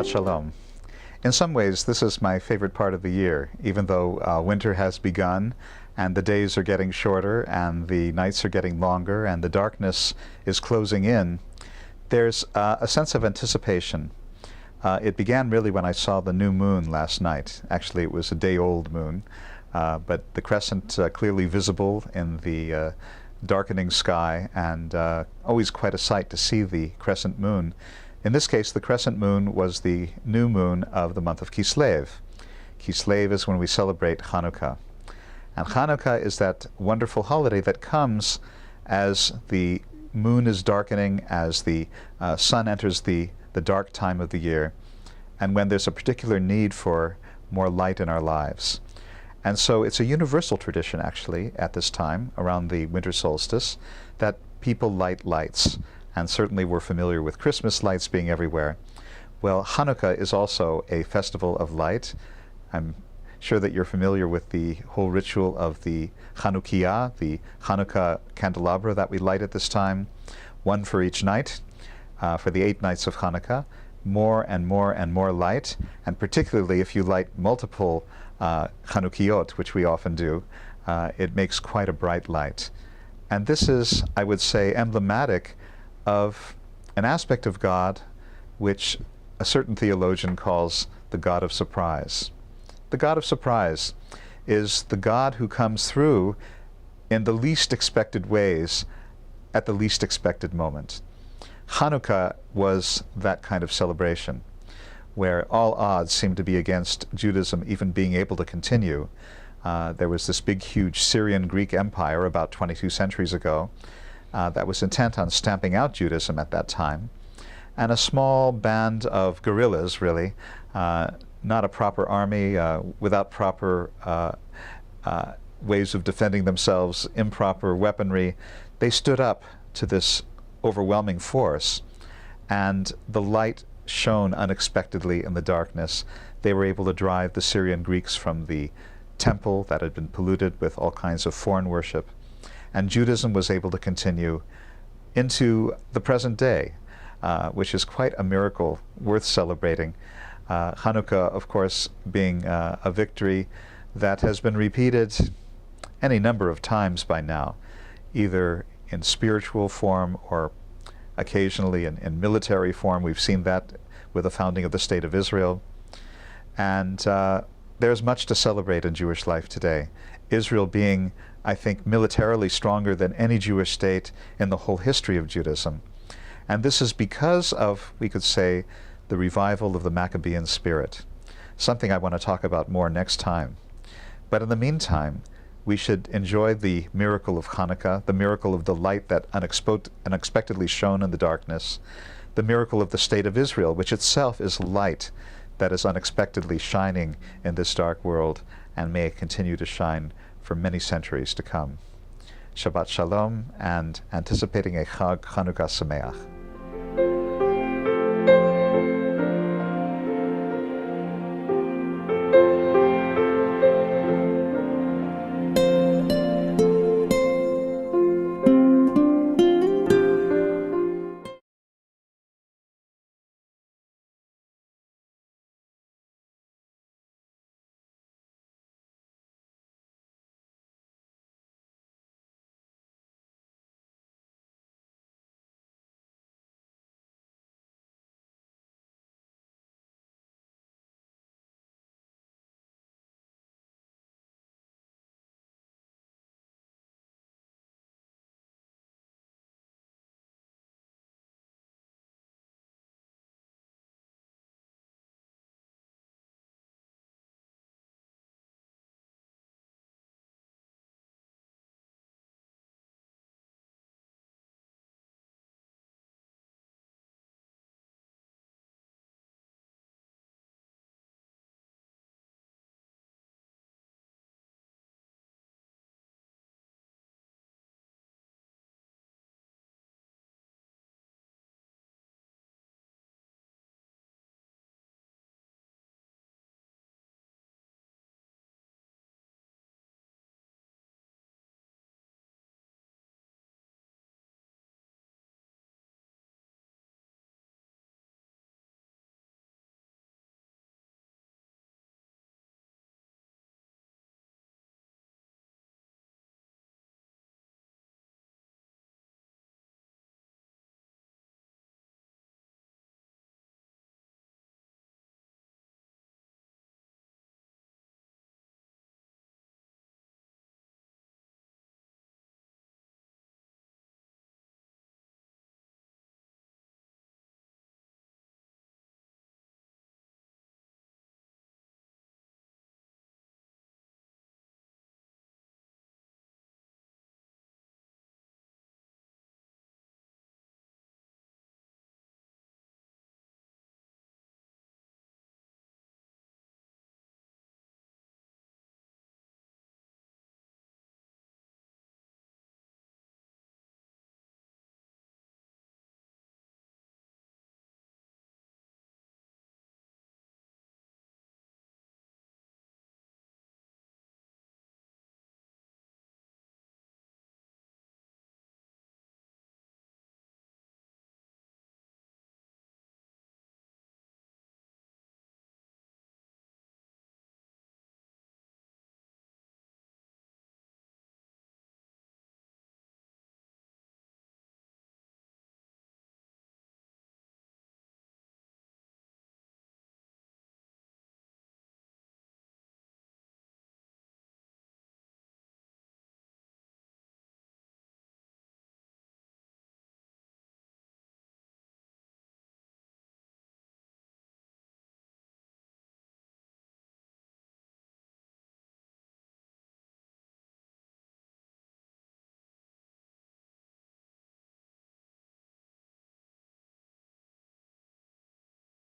Shabbat Shalom. In some ways, this is my favorite part of the year, even though winter has begun and the days are getting shorter and the nights are getting longer and the darkness is closing in. There's a sense of anticipation. It began really when I saw the new moon last night. Actually, it was a day-old moon, but the crescent clearly visible in the darkening sky, and always quite a sight to see the crescent moon. In this case, the crescent moon was the new moon of the month of Kislev. Kislev is when we celebrate Hanukkah. And Hanukkah is that wonderful holiday that comes as the moon is darkening, as the sun enters the dark time of the year, and when there's a particular need for more light in our lives. And so it's a universal tradition, actually, at this time, around the winter solstice, that people light lights. And certainly we're familiar with Christmas lights being everywhere. Well, Hanukkah is also a festival of light. I'm sure that you're familiar with the whole ritual of the Chanukiah, the Hanukkah candelabra that we light at this time, one for each night, for the 8 nights of Hanukkah, more and more and more light, and particularly if you light multiple Chanukiot, which we often do, it makes quite a bright light. And this is, I would say, emblematic of an aspect of God which a certain theologian calls the God of surprise. The God of surprise is the God who comes through in the least expected ways at the least expected moment. Hanukkah was that kind of celebration, where all odds seemed to be against Judaism even being able to continue. There was this big, huge Syrian Greek empire about 22 centuries ago that was intent on stamping out Judaism at that time, and a small band of guerrillas, really, not a proper army, without proper ways of defending themselves, improper weaponry. They stood up to this overwhelming force, and the light shone unexpectedly in the darkness. They were able to drive the Syrian Greeks from the temple that had been polluted with all kinds of foreign worship, and Judaism was able to continue into the present day, which is quite a miracle worth celebrating. Hanukkah, of course, being a victory that has been repeated any number of times by now, either in spiritual form or occasionally in military form. We've seen that with the founding of the State of Israel. And there's much to celebrate in Jewish life today. Israel being, I think, militarily stronger than any Jewish state in the whole history of Judaism. And this is because of, we could say, the revival of the Maccabean spirit, something I want to talk about more next time. But in the meantime, we should enjoy the miracle of Hanukkah, the miracle of the light that unexpectedly shone in the darkness, the miracle of the State of Israel, which itself is light that is unexpectedly shining in this dark world, and may it continue to shine for many centuries to come. Shabbat Shalom, and anticipating a Chag Chanukah Sameach.